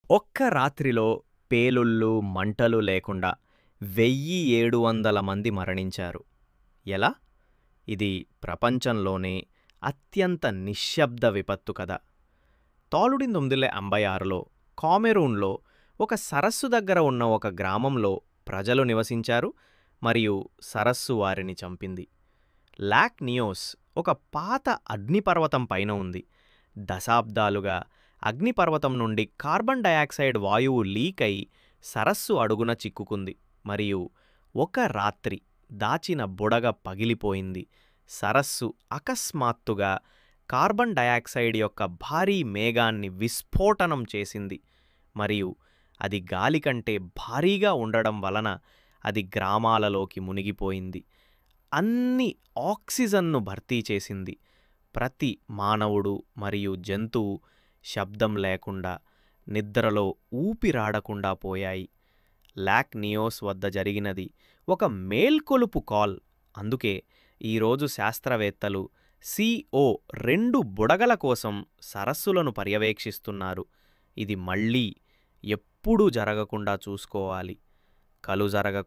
ఒక్క రాత్రిలో పేలుళ్ళు, మంటలు లేకుండా 1700 మంది మరణించారు. ఎలా? ఇది ప్రపంచంలోనే అత్యంత నిశ్శబ్ద విపత్తు కథ. 1986లో కామెరూన్లో ఒక సరస్సు దగ్గర ఉన్న ఒక గ్రామంలో ప్రజలు నివసించారు మరియు సరస్సు వారిని చంపింది. లాక్ నియోస్ ఒక పాత అగ్నిపర్వతం పైన ఉంది. దశాబ్దాలుగా అగ్నిపర్వతం నుండి కార్బన్ డయాక్సైడ్ వాయువు లీక్ అయి సరస్సు అడుగున చిక్కుకుంది మరియు ఒక రాత్రి దాచిన బుడగ పగిలిపోయింది. సరస్సు అకస్మాత్తుగా కార్బన్ డయాక్సైడ్ యొక్క భారీ మేఘాన్ని విస్ఫోటనం చేసింది మరియు అది గాలి కంటే భారీగా ఉండడం వలన అది గ్రామాలలోకి మునిగిపోయింది. అన్ని ఆక్సిజన్ను భర్తీ చేసింది. ప్రతి మానవుడు మరియు జంతువు శబ్దం లేకుండా, నిద్రలో ఊపిరాడకుండా పోయాయి. లాక్ నియోస్ వద్ద జరిగినది ఒక మేల్కొలుపు కాల్. అందుకే ఈరోజు శాస్త్రవేత్తలు CO2 బుడగల కోసం సరస్సులను పర్యవేక్షిస్తున్నారు. ఇది మళ్ళీ ఎప్పుడూ జరగకుండా చూసుకోవాలి. కలు జరగకుండా